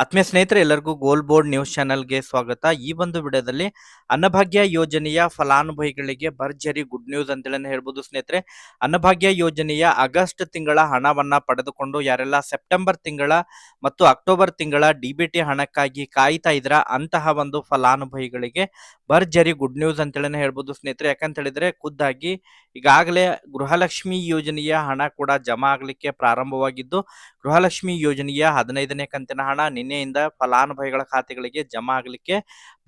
ಆತ್ಮೀಯ ಸ್ನೇಹಿತರೆ, ಎಲ್ಲರಿಗೂ ಗೋಲ್ ಬೋರ್ಡ್ ನ್ಯೂಸ್ ಚಾನೆಲ್ಗೆ ಸ್ವಾಗತ. ಈ ಒಂದು ವಿಡಿಯೋದಲ್ಲಿ ಅನ್ನಭಾಗ್ಯ ಯೋಜನೆಯ ಫಲಾನುಭವಿಗಳಿಗೆ ಭರ್ಜರಿ ಗುಡ್ ನ್ಯೂಸ್ ಅಂತೇಳಿ ಹೇಳ್ಬೋದು ಸ್ನೇಹಿತರೆ. ಅನ್ನಭಾಗ್ಯ ಯೋಜನೆಯ ಆಗಸ್ಟ್ ತಿಂಗಳ ಹಣವನ್ನ ಪಡೆದುಕೊಂಡು ಯಾರೆಲ್ಲ ಸೆಪ್ಟೆಂಬರ್ ತಿಂಗಳ ಮತ್ತು ಅಕ್ಟೋಬರ್ ತಿಂಗಳ ಡಿಬಿಟಿ ಹಣಕ್ಕಾಗಿ ಕಾಯ್ತಾ ಇದ್ರ ಅಂತಹ ಒಂದು ಫಲಾನುಭವಿಗಳಿಗೆ ಭರ್ಜರಿ ಗುಡ್ ನ್ಯೂಸ್ ಅಂತೇಳಿ ಹೇಳ್ಬೋದು ಸ್ನೇಹಿತರೆ. ಯಾಕಂತ ಹೇಳಿದ್ರೆ ಖುದ್ದಾಗಿ ಈಗಾಗಲೇ ಗೃಹಲಕ್ಷ್ಮಿ ಯೋಜನೆಯ ಹಣ ಕೂಡ ಜಮಾ ಆಗ್ಲಿಕ್ಕೆ ಪ್ರಾರಂಭವಾಗಿದ್ದು, ಗೃಹಲಕ್ಷ್ಮಿ ಯೋಜನೆಯ 15ನೇ ಕಂತಿನ ಹಣ ನಿನ್ನೆಯಿಂದ ಫಲಾನುಭವಿಗಳ ಖಾತೆಗಳಿಗೆ ಜಮಾ ಆಗಲಿಕ್ಕೆ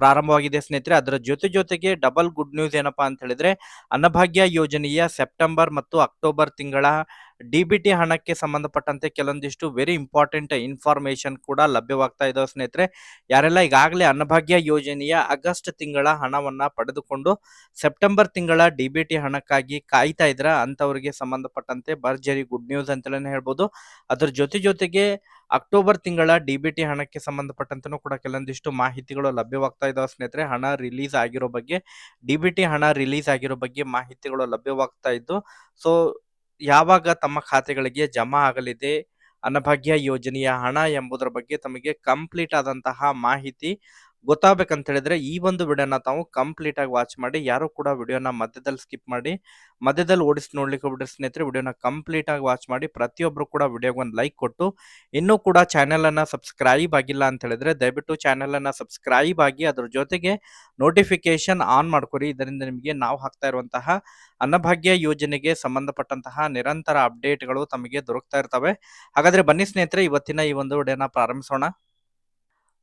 ಪ್ರಾರಂಭವಾಗಿದೆ ಸ್ನೇಹಿತರೆ. ಅದರ ಜೊತೆಗೆ ಡಬಲ್ ಗುಡ್ ನ್ಯೂಸ್ ಏನಪ್ಪಾ ಅಂತ ಹೇಳಿದ್ರೆ, ಅನ್ನಭಾಗ್ಯ ಯೋಜನೆಯ ಸೆಪ್ಟೆಂಬರ್ ಮತ್ತು ಅಕ್ಟೋಬರ್ ತಿಂಗಳ ಡಿಬಿಟಿ ಹಣಕ್ಕೆ ಸಂಬಂಧಪಟ್ಟಂತೆ ಕೆಲವೊಂದಿಷ್ಟು ವೆರಿ ಇಂಪಾರ್ಟೆಂಟ್ ಇನ್ಫಾರ್ಮೇಶನ್ ಕೂಡ ಲಭ್ಯವಾಗ್ತಾ ಇದಾವೆ ಸ್ನೇಹಿತರೆ. ಯಾರೆಲ್ಲ ಈಗಾಗಲೇ ಅನ್ನಭಾಗ್ಯ ಯೋಜನೆಯ ಆಗಸ್ಟ್ ತಿಂಗಳ ಹಣವನ್ನ ಪಡೆದುಕೊಂಡು ಸೆಪ್ಟೆಂಬರ್ ತಿಂಗಳ ಡಿಬಿಟಿ ಹಣಕ್ಕಾಗಿ ಕಾಯ್ತಾ ಇದ್ರ ಅಂತವರಿಗೆ ಸಂಬಂಧಪಟ್ಟಂತೆ ಭರ್ಜರಿ ಗುಡ್ ನ್ಯೂಸ್ ಅಂತಲೇ ಹೇಳ್ಬೋದು. ಅದ್ರ ಜೊತೆಗೆ ಅಕ್ಟೋಬರ್ ತಿಂಗಳ ಡಿಬಿಟಿ ಹಣಕ್ಕೆ ಸಂಬಂಧಪಟ್ಟಂತೆ ಕೂಡ ಕೆಲವೊಂದಿಷ್ಟು ಮಾಹಿತಿಗಳು ಲಭ್ಯವಾಗ್ತಾ ಇದಾವೆ ಸ್ನೇಹಿತರೆ. ಹಣ ರಿಲೀಸ್ ಆಗಿರೋ ಬಗ್ಗೆ, ಡಿಬಿಟಿ ಹಣ ರಿಲೀಸ್ ಆಗಿರೋ ಬಗ್ಗೆ ಮಾಹಿತಿಗಳು ಲಭ್ಯವಾಗ್ತಾ ಇದ್ದು, ಸೊ ಯಾವಾಗ ತಮ್ಮ ಖಾತೆಗಳಿಗೆ ಜಮಾ ಆಗಲಿದೆ ಅನ್ನಭಾಗ್ಯ ಯೋಜನೆಯ ಹಣ ಎಂಬುದರ ಬಗ್ಗೆ ತಮಗೆ ಕಂಪ್ಲೀಟ್ ಆದಂತಹ ಮಾಹಿತಿ ಗೊತ್ತಾಗಬೇಕಂತ ಹೇಳಿದ್ರೆ ಈ ಒಂದು ವಿಡಿಯೋನ ತಾವು ಕಂಪ್ಲೀಟ್ ಆಗಿ ವಾಚ್ ಮಾಡಿ. ಯಾರು ಕೂಡ ವಿಡಿಯೋನ ಮಧ್ಯದಲ್ಲಿ ಸ್ಕಿಪ್ ಮಾಡಿ ಮಧ್ಯದಲ್ಲಿ ಓಡಿಸಿ ನೋಡ್ಲಿಕ್ಕೆ ಹೋಗ್ಬಿಟ್ರೆ ಸ್ನೇಹಿತರೆ, ವಿಡಿಯೋನ ಕಂಪ್ಲೀಟ್ ಆಗಿ ವಾಚ್ ಮಾಡಿ. ಪ್ರತಿಯೊಬ್ರು ಕೂಡ ವಿಡಿಯೋಗೆ ಒಂದು ಲೈಕ್ ಕೊಟ್ಟು, ಇನ್ನೂ ಕೂಡ ಚಾನೆಲ್ ಅನ್ನ ಸಬ್ಸ್ಕ್ರೈಬ್ ಆಗಿಲ್ಲ ಅಂತ ಹೇಳಿದ್ರೆ ದಯವಿಟ್ಟು ಚಾನೆಲ್ ಅನ್ನ ಸಬ್ಸ್ಕ್ರೈಬ್ ಆಗಿ ಅದ್ರ ಜೊತೆಗೆ ನೋಟಿಫಿಕೇಶನ್ ಆನ್ ಮಾಡ್ಕೊರಿ. ಇದರಿಂದ ನಿಮಗೆ ನಾವು ಹಾಕ್ತಾ ಇರುವಂತಹ ಅನ್ನಭಾಗ್ಯ ಯೋಜನೆಗೆ ಸಂಬಂಧಪಟ್ಟಂತಹ ನಿರಂತರ ಅಪ್ಡೇಟ್ಗಳು ತಮಗೆ ದೊರಕ್ತಾ ಇರ್ತವೆ. ಹಾಗಾದ್ರೆ ಬನ್ನಿ ಸ್ನೇಹಿತರೆ, ಇವತ್ತಿನ ಈ ಒಂದು ವಿಡಿಯೋನ ಪ್ರಾರಂಭಿಸೋಣ.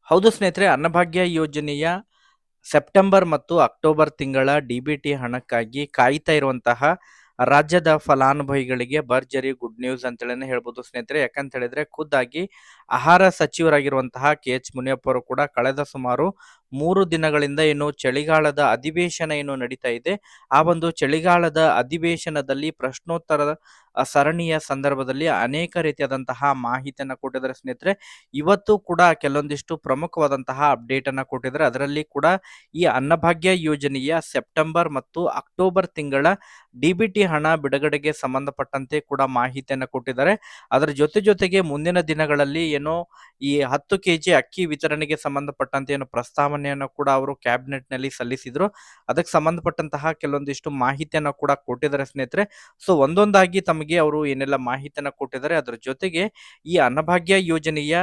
ಹೌದು ಸ್ನೇಹಿತರೆ, ಅನ್ನಭಾಗ್ಯ ಯೋಜನೆಯ ಸೆಪ್ಟೆಂಬರ್ ಮತ್ತು ಅಕ್ಟೋಬರ್ ತಿಂಗಳ ಡಿಬಿಟಿ ಹಣಕ್ಕಾಗಿ ಕಾಯ್ತಾ ಇರುವಂತಹ ರಾಜ್ಯದ ಫಲಾನುಭವಿಗಳಿಗೆ ಭರ್ಜರಿ ಗುಡ್ ನ್ಯೂಸ್ ಅಂತೇಳಿ ಹೇಳ್ಬೋದು ಸ್ನೇಹಿತರೆ. ಯಾಕಂತ ಹೇಳಿದ್ರೆ ಖುದ್ದಾಗಿ ಆಹಾರ ಸಚಿವರಾಗಿರುವಂತಹ KH ಮುನಿಯಪ್ಪ ಅವರು ಕೂಡ ಕಳೆದ ಸುಮಾರು 3 ದಿನಗಳಿಂದ ಏನು ಚಳಿಗಾಲದ ಅಧಿವೇಶನ ಏನು ನಡೀತಾ ಇದೆ, ಆ ಒಂದು ಚಳಿಗಾಲದ ಅಧಿವೇಶನದಲ್ಲಿ ಪ್ರಶ್ನೋತ್ತರ ಸರಣಿಯ ಸಂದರ್ಭದಲ್ಲಿ ಅನೇಕ ರೀತಿಯಾದಂತಹ ಮಾಹಿತಿಯನ್ನ ಕೊಟ್ಟಿದ್ದಾರೆ ಸ್ನೇಹಿತರೆ. ಇವತ್ತು ಕೂಡ ಕೆಲವೊಂದಿಷ್ಟು ಪ್ರಮುಖವಾದಂತಹ ಅಪ್ಡೇಟ್ ಅನ್ನ ಕೊಟ್ಟಿದ್ದಾರೆ. ಅದರಲ್ಲಿ ಕೂಡ ಈ ಅನ್ನಭಾಗ್ಯ ಯೋಜನೆಯ ಸೆಪ್ಟೆಂಬರ್ ಮತ್ತು ಅಕ್ಟೋಬರ್ ತಿಂಗಳ ಡಿಬಿಟಿ ಹಣ ಬಿಡುಗಡೆಗೆ ಸಂಬಂಧಪಟ್ಟಂತೆ ಕೂಡ ಮಾಹಿತಿಯನ್ನ ಕೊಟ್ಟಿದ್ದಾರೆ. ಅದರ ಜೊತೆಗೆ ಮುಂದಿನ ದಿನಗಳಲ್ಲಿ ಏನೋ ಈ 10 kg ಅಕ್ಕಿ ವಿತರಣೆಗೆ ಸಂಬಂಧಪಟ್ಟಂತೆ ಏನು ಪ್ರಸ್ತಾವನೆಯನ್ನು ಕೂಡ ಅವರು ಕ್ಯಾಬಿನೆಟ್ ನಲ್ಲಿ ಸಲ್ಲಿಸಿದ್ರು. ಅದಕ್ಕೆ ಸಂಬಂಧಪಟ್ಟಂತಹ ಕೆಲವೊಂದಿಷ್ಟು ಮಾಹಿತಿಯನ್ನ ಕೂಡ ಕೊಟ್ಟಿದ್ದಾರೆ ಸ್ನೇಹಿತರೆ. ಸೊ ಒಂದೊಂದಾಗಿ ತಮಗೆ ಅವರು ಏನೆಲ್ಲ ಮಾಹಿತಿಯನ್ನ ಕೊಟ್ಟಿದ್ದಾರೆ, ಅದರ ಜೊತೆಗೆ ಈ ಅನ್ನಭಾಗ್ಯ ಯೋಜನೆಯ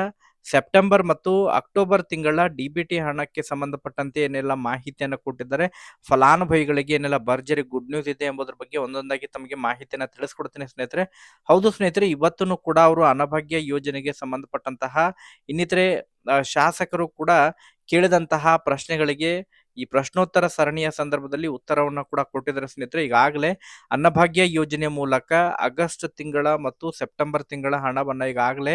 ಸೆಪ್ಟೆಂಬರ್ ಮತ್ತು ಅಕ್ಟೋಬರ್ ತಿಂಗಳ ಡಿಬಿಟಿ ಹಣಕ್ಕೆ ಸಂಬಂಧಪಟ್ಟಂತೆ ಏನೆಲ್ಲ ಮಾಹಿತಿಯನ್ನು ಕೊಟ್ಟಿದ್ದಾರೆ, ಫಲಾನುಭವಿಗಳಿಗೆ ಏನೆಲ್ಲ ಭರ್ಜರಿ ಗುಡ್ ನ್ಯೂಸ್ ಇದೆ ಎಂಬುದರ ಬಗ್ಗೆ ಒಂದೊಂದಾಗಿ ತಮಗೆ ಮಾಹಿತಿಯನ್ನ ತಿಳಿಸ್ಕೊಡ್ತೀನಿ ಸ್ನೇಹಿತರೆ. ಹೌದು ಸ್ನೇಹಿತರೆ, ಇವತ್ತೂ ಕೂಡ ಅವರು ಅನ್ನಭಾಗ್ಯ ಯೋಜನೆಗೆ ಸಂಬಂಧಪಟ್ಟಂತಹ ಇನ್ನಿತರೆ ಶಾಸಕರು ಕೂಡ ಕೇಳಿದಂತಹ ಪ್ರಶ್ನೆಗಳಿಗೆ ಈ ಪ್ರಶ್ನೋತ್ತರ ಸರಣಿಯ ಸಂದರ್ಭದಲ್ಲಿ ಉತ್ತರವನ್ನು ಕೂಡ ಕೊಟ್ಟಿದ್ದಾರೆ ಸ್ನೇಹಿತರೆ. ಈಗಾಗಲೇ ಅನ್ನಭಾಗ್ಯ ಯೋಜನೆ ಮೂಲಕ ಆಗಸ್ಟ್ ತಿಂಗಳ ಮತ್ತು ಸೆಪ್ಟೆಂಬರ್ ತಿಂಗಳ ಹಣವನ್ನ ಈಗಾಗಲೇ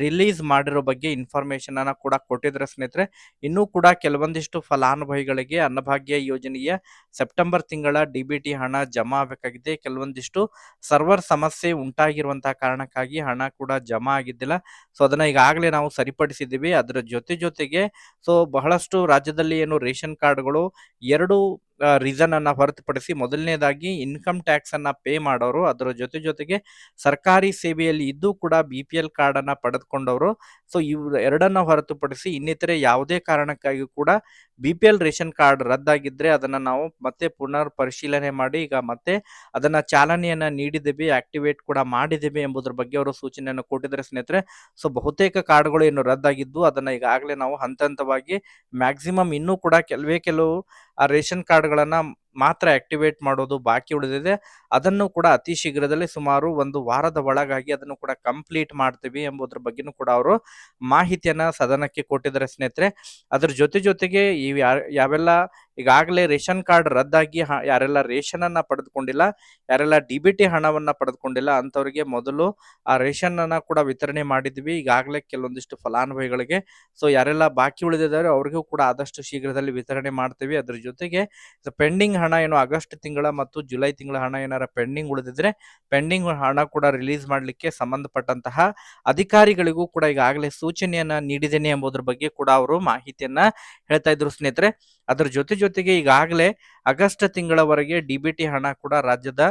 ರಿಲೀಸ್ ಮಾಡಿರೋ ಬಗ್ಗೆ ಇನ್ಫಾರ್ಮೇಶನ್ ಅನ್ನ ಕೂಡ ಕೊಟ್ಟಿದ್ದಾರೆ ಸ್ನೇಹಿತರೆ. ಇನ್ನೂ ಕೂಡ ಕೆಲವೊಂದಿಷ್ಟು ಫಲಾನುಭವಿಗಳಿಗೆ ಅನ್ನಭಾಗ್ಯ ಯೋಜನೆಯ ಸೆಪ್ಟೆಂಬರ್ ತಿಂಗಳ ಡಿಬಿಟಿ ಹಣ ಜಮಾ ಆಗಬೇಕಾಗಿದೆ. ಕೆಲವೊಂದಿಷ್ಟು ಸರ್ವರ್ ಸಮಸ್ಯೆ ಉಂಟಾಗಿರುವಂತಹ ಕಾರಣಕ್ಕಾಗಿ ಹಣ ಕೂಡ ಜಮಾ ಆಗಿದ್ದಿಲ್ಲ. ಸೊ ಅದನ್ನ ಈಗಾಗಲೇ ನಾವು ಸರಿಪಡಿಸಿದ್ದೀವಿ. ಅದರ ಜೊತೆಗೆ ಸೊ ಬಹಳಷ್ಟು ರಾಜ್ಯದಲ್ಲಿ ಏನು ರೇಷನ್ ಕಾರ್ಡ್ಗಳು 2 ರೀಸನ್ ಅನ್ನ ಹೊರತುಪಡಿಸಿ, ಮೊದಲನೇದಾಗಿ ಇನ್ಕಮ್ ಟ್ಯಾಕ್ಸ್ ಅನ್ನ ಪೇ ಮಾಡೋರು, ಅದರ ಜೊತೆಗೆ ಸರ್ಕಾರಿ ಸೇವೆಯಲ್ಲಿ ಇದ್ದು ಕೂಡ BPL ಕಾರ್ಡ್ ಅನ್ನ ಪಡೆದುಕೊಂಡವರು. ಸೊ ಇವ್ ಎರಡನ್ನ ಹೊರತುಪಡಿಸಿ ಇನ್ನಿತರೆ ಯಾವುದೇ ಕಾರಣಕ್ಕಾಗಿ ಕೂಡ BPL ರೇಷನ್ ಕಾರ್ಡ್ ರದ್ದಾಗಿದ್ರೆ ಅದನ್ನ ನಾವು ಮತ್ತೆ ಪುನರ್ ಪರಿಶೀಲನೆ ಮಾಡಿ ಈಗ ಮತ್ತೆ ಅದನ್ನ ಚಾಲನೆಯನ್ನ ನೀಡಿದ್ದೇವೆ, ಆಕ್ಟಿವೇಟ್ ಕೂಡ ಮಾಡಿದ್ದೇವೆ ಎಂಬುದರ ಬಗ್ಗೆ ಅವರು ಸೂಚನೆಯನ್ನು ಕೊಟ್ಟಿದ್ದಾರೆ ಸ್ನೇಹಿತರೆ. ಸೊ ಬಹುತೇಕ ಕಾರ್ಡ್ಗಳು ಏನು ರದ್ದಾಗಿದ್ದು ಅದನ್ನ ಈಗಾಗಲೇ ನಾವು ಹಂತವಾಗಿ ಮ್ಯಾಕ್ಸಿಮಮ್ ಇನ್ನೂ ಕೂಡ ಕೆಲವು ಆ ರೇಷನ್ ಕಾರ್ಡ್ಗಳನ್ನ ಮಾತ್ರ ಆಕ್ಟಿವೇಟ್ ಮಾಡೋದು ಬಾಕಿ ಉಳಿದಿದೆ. ಅದನ್ನು ಕೂಡ ಅತಿ ಶೀಘ್ರದಲ್ಲಿ ಸುಮಾರು 1 ವಾರದ ಒಳಗಾಗಿ ಅದನ್ನು ಕೂಡ ಕಂಪ್ಲೀಟ್ ಮಾಡ್ತೀವಿ ಎಂಬುದರ ಬಗ್ಗೆನೂ ಕೂಡ ಅವರು ಮಾಹಿತಿಯನ್ನ ಸದನಕ್ಕೆ ಕೊಟ್ಟಿದ್ದಾರೆ ಸ್ನೇಹಿತರೆ. ಅದ್ರ ಜೊತೆಗೆ ಈ ಯಾವೆಲ್ಲ ಈಗಾಗಲೇ ರೇಷನ್ ಕಾರ್ಡ್ ರದ್ದಾಗಿ ಯಾರೆಲ್ಲ ರೇಷನ್ ಅನ್ನ ಪಡೆದುಕೊಂಡಿಲ್ಲ, ಯಾರೆಲ್ಲ ಡಿಬಿಟಿ ಹಣವನ್ನ ಪಡೆದುಕೊಂಡಿಲ್ಲ ಅಂತವರಿಗೆ ಮೊದಲು ಆ ರೇಷನ್ ಅನ್ನ ಕೂಡ ವಿತರಣೆ ಮಾಡಿದ್ವಿ ಈಗಾಗಲೇ ಕೆಲವೊಂದಿಷ್ಟು ಫಲಾನುಭವಿಗಳಿಗೆ. ಸೊ ಯಾರೆಲ್ಲ ಬಾಕಿ ಉಳಿದಿದ್ದಾರೆ ಅವ್ರಿಗೂ ಕೂಡ ಆದಷ್ಟು ಶೀಘ್ರದಲ್ಲಿ ವಿತರಣೆ ಮಾಡ್ತೀವಿ. ಅದ್ರ ಜೊತೆಗೆ ಪೆಂಡಿಂಗ್ ಹಣ ಏನು ಆಗಸ್ಟ್ ತಿಂಗಳ ಮತ್ತು ಜುಲೈ ತಿಂಗಳ ಹಣ ಏನಾರ ಪೆಂಡಿಂಗ್ ಉಳಿದಿದ್ರೆ ಪೆಂಡಿಂಗ್ ಹಣ ಕೂಡ ರಿಲೀಸ್ ಮಾಡ್ಲಿಕ್ಕೆ ಸಂಬಂಧಪಟ್ಟಂತಹ ಅಧಿಕಾರಿಗಳಿಗೂ ಕೂಡ ಈಗಾಗಲೇ ಸೂಚನೆಯನ್ನ ನೀಡಿದ್ದೇನೆ ಎಂಬುದರ ಬಗ್ಗೆ ಕೂಡ ಅವರು ಮಾಹಿತಿಯನ್ನ ಹೇಳ್ತಾ ಇದ್ರು ಸ್ನೇಹಿತರೆ. ಅದರ ಜೊತೆಗೆ ಈಗಾಗಲೇ ಆಗಸ್ಟ್ ತಿಂಗಳವರೆಗೆ ಡಿಬಿಟಿ ಹಣ ಕೂಡ ರಾಜ್ಯದ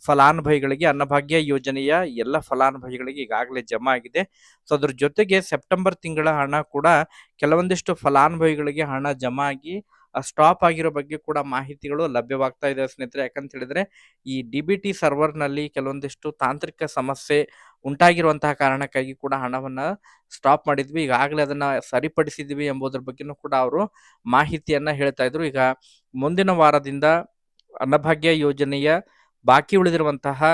ಫಲಾನುಭವಿಗಳಿಗೆ ಅನ್ನಭಾಗ್ಯ ಯೋಜನೆಯ ಎಲ್ಲ ಫಲಾನುಭವಿಗಳಿಗೆ ಈಗಾಗಲೇ ಜಮಾ ಆಗಿದೆ. ಸೊ ಅದ್ರ ಜೊತೆಗೆ ಸೆಪ್ಟೆಂಬರ್ ತಿಂಗಳ ಹಣ ಕೂಡ ಕೆಲವೊಂದಿಷ್ಟು ಫಲಾನುಭವಿಗಳಿಗೆ ಹಣ ಜಮಾ ಆಗಿ ಸ್ಟಾಪ್ ಆಗಿರೋ ಬಗ್ಗೆ ಕೂಡ ಮಾಹಿತಿಗಳು ಲಭ್ಯವಾಗ್ತಾ ಇದೆ ಸ್ನೇಹಿತರೆ. ಯಾಕಂತ ಹೇಳಿದ್ರೆ ಈ DBT ಸರ್ವರ್ನಲ್ಲಿ ಕೆಲವೊಂದಿಷ್ಟು ತಾಂತ್ರಿಕ ಸಮಸ್ಯೆ ಉಂಟಾಗಿರುವಂತಹ ಕಾರಣಕ್ಕಾಗಿ ಕೂಡ ಹಣವನ್ನ ಸ್ಟಾಪ್ ಮಾಡಿದ್ವಿ. ಈಗಾಗಲೇ ಅದನ್ನ ಸರಿಪಡಿಸಿದ್ವಿ ಎಂಬುದರ ಬಗ್ಗೆನೂ ಕೂಡ ಅವರು ಮಾಹಿತಿಯನ್ನ ಹೇಳ್ತಾ ಇದ್ರು. ಈಗ ಮುಂದಿನ ವಾರದಿಂದ ಅನ್ನಭಾಗ್ಯ ಯೋಜನೆಯ ಬಾಕಿ ಉಳಿದಿರುವಂತಹ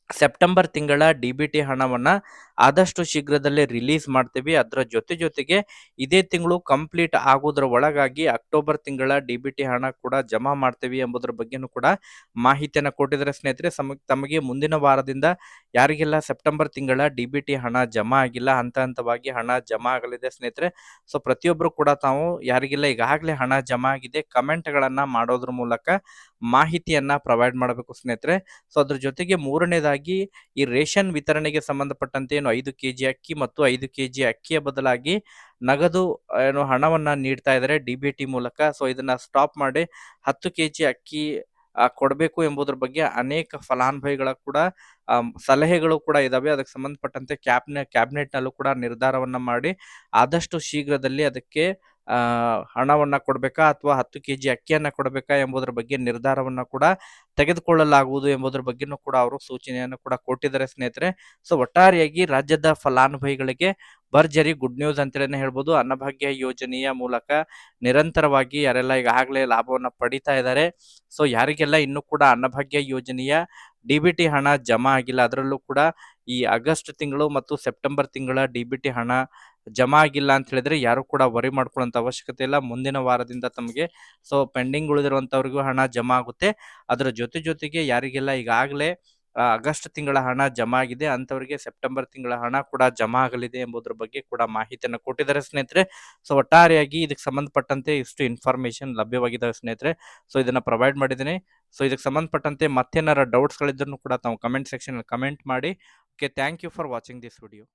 ಸೆಪ್ಟೆಂಬರ್ ತಿಂಗಳ DBT ಹಣವನ್ನ ಆದಷ್ಟು ಶೀಘ್ರದಲ್ಲೇ ರಿಲೀಸ್ ಮಾಡ್ತೀವಿ. ಅದರ ಜೊತೆಗೆ ಇದೇ ತಿಂಗಳು ಕಂಪ್ಲೀಟ್ ಆಗೋದ್ರ ಒಳಗಾಗಿ ಅಕ್ಟೋಬರ್ ತಿಂಗಳ DBT ಹಣ ಕೂಡ ಜಮಾ ಮಾಡ್ತೀವಿ ಎಂಬುದರ ಬಗ್ಗೆನೂ ಕೂಡ ಮಾಹಿತಿಯನ್ನ ಕೊಟ್ಟಿದ್ದಾರೆ ಸ್ನೇಹಿತರೆ. ತಮಗೆ ಮುಂದಿನ ವಾರದಿಂದ ಯಾರಿಗೆಲ್ಲ ಸೆಪ್ಟೆಂಬರ್ ತಿಂಗಳ DBT ಹಣ ಜಮಾ ಆಗಿಲ್ಲ ಹಂತವಾಗಿ ಹಣ ಜಮಾ ಆಗಲಿದೆ ಸ್ನೇಹಿತರೆ. ಸೊ ಪ್ರತಿಯೊಬ್ಬರು ಕೂಡ ತಾವು ಯಾರಿಗೆಲ್ಲ ಈಗಾಗಲೇ ಹಣ ಜಮಾ ಆಗಿದೆ ಕಮೆಂಟ್ಗಳನ್ನ ಮಾಡೋದ್ರ ಮೂಲಕ ಮಾಹಿತಿಯನ್ನ ಪ್ರೊವೈಡ್ ಮಾಡಬೇಕು ಸ್ನೇಹಿತರೆ. ಸೊ ಅದ್ರ ಜೊತೆಗೆ ಮೂರನೇದಾಗಿ ಈ ರೇಷನ್ ವಿತರಣೆಗೆ ಸಂಬಂಧಪಟ್ಟಂತೆ 5 ಕೆಜಿ ಅಕ್ಕಿ ಮತ್ತು 5 ಕೆಜಿ ಅಕ್ಕಿಯ ಬದಲಾಗಿ ನಗದು ಹಣವನ್ನ ನೀಡ್ತಾ ಇದ್ದಾರೆ DBT ಮೂಲಕ. ಸೊ ಇದನ್ನ ಸ್ಟಾಪ್ ಮಾಡಿ 10 ಕೆಜಿ ಅಕ್ಕಿ ಕೊಡಬೇಕು ಎಂಬುದರ ಬಗ್ಗೆ ಅನೇಕ ಫಲಾನುಭವಿಗಳ ಕೂಡ ಸಲಹೆಗಳು ಕೂಡ ಇದಾವೆ. ಅದಕ್ಕೆ ಸಂಬಂಧಪಟ್ಟಂತೆ ಕ್ಯಾಬಿನೆಟ್ ನಲ್ಲೂ ಕೂಡ ನಿರ್ಧಾರವನ್ನ ಮಾಡಿ ಆದಷ್ಟು ಶೀಘ್ರದಲ್ಲಿ ಅದಕ್ಕೆ ಹಣವನ್ನ ಕೊಡ್ಬೇಕಾ ಅಥವಾ 10 ಕೆಜಿ ಅಕ್ಕಿಯನ್ನ ಕೊಡಬೇಕಾ ಎಂಬುದರ ಬಗ್ಗೆ ನಿರ್ಧಾರವನ್ನ ಕೂಡ ತೆಗೆದುಕೊಳ್ಳಲಾಗುವುದು ಎಂಬುದರ ಬಗ್ಗೆನೂ ಕೂಡ ಅವರು ಸೂಚನೆಯನ್ನು ಕೂಡ ಕೊಟ್ಟಿದ್ದಾರೆ ಸ್ನೇಹಿತರೆ. ಸೊ ಒಟ್ಟಾರೆಯಾಗಿ ರಾಜ್ಯದ ಫಲಾನುಭವಿಗಳಿಗೆ ಭರ್ಜರಿ ಗುಡ್ ನ್ಯೂಸ್ ಅಂತೇಳಿ ಹೇಳ್ಬೋದು. ಅನ್ನಭಾಗ್ಯ ಯೋಜನೆಯ ಮೂಲಕ ನಿರಂತರವಾಗಿ ಯಾರೆಲ್ಲ ಈಗಾಗಲೇ ಲಾಭವನ್ನ ಪಡಿತಾ ಇದ್ದಾರೆ, ಸೊ ಯಾರಿಗೆಲ್ಲ ಇನ್ನೂ ಕೂಡ ಅನ್ನಭಾಗ್ಯ ಯೋಜನೆಯ DBT ಹಣ ಜಮಾ ಆಗಿಲ್ಲ, ಅದರಲ್ಲೂ ಕೂಡ ಈ ಆಗಸ್ಟ್ ತಿಂಗಳು ಮತ್ತು ಸೆಪ್ಟೆಂಬರ್ ತಿಂಗಳ DBT ಹಣ ಜಮಾ ಆಗಿಲ್ಲ ಅಂತ ಹೇಳಿದ್ರೆ ಯಾರು ಕೂಡ ವರಿ ಮಾಡ್ಕೊಳ್ಳುವಂತ ಅವಶ್ಯಕತೆ ಇಲ್ಲ. ಮುಂದಿನ ವಾರದಿಂದ ತಮಗೆ ಸೊ ಪೆಂಡಿಂಗ್ ಉಳಿದಿರುವಂತವ್ರಿಗೂ ಹಣ ಜಮಾ ಆಗುತ್ತೆ. ಅದರ ಜೊತೆಗೆ ಯಾರಿಗೆಲ್ಲ ಈಗಾಗಲೇ ಆಗಸ್ಟ್ ತಿಂಗಳ ಹಣ ಜಮಾ ಆಗಿದೆ ಅಂತವರಿಗೆ ಸೆಪ್ಟೆಂಬರ್ ತಿಂಗಳ ಹಣ ಕೂಡ ಜಮಾ ಆಗಲಿದೆ ಎಂಬುದರ ಬಗ್ಗೆ ಕೂಡ ಮಾಹಿತಿಯನ್ನು ಕೊಟ್ಟಿದ್ದಾರೆ ಸ್ನೇಹಿತರೆ. ಸೊ ಒಟ್ಟಾರೆಯಾಗಿ ಇದಕ್ಕೆ ಸಂಬಂಧಪಟ್ಟಂತೆ ಇಷ್ಟು ಇನ್ಫಾರ್ಮೇಶನ್ ಲಭ್ಯವಾಗಿದ್ದಾವೆ ಸ್ನೇಹಿತರೆ. ಸೊ ಇದನ್ನ ಪ್ರೊವೈಡ್ ಮಾಡಿದ್ದೀನಿ. ಸೊ ಇದಕ್ಕೆ ಸಂಬಂಧಪಟ್ಟಂತೆ ಮತ್ತೇನಾರ ಡೌಟ್ಸ್ಗಳಿದ್ರು ಕೂಡ ತಾವು ಕಮೆಂಟ್ ಸೆಕ್ಷನ್ ಕಮೆಂಟ್ ಮಾಡಿ. Okay, thank you for watching this video.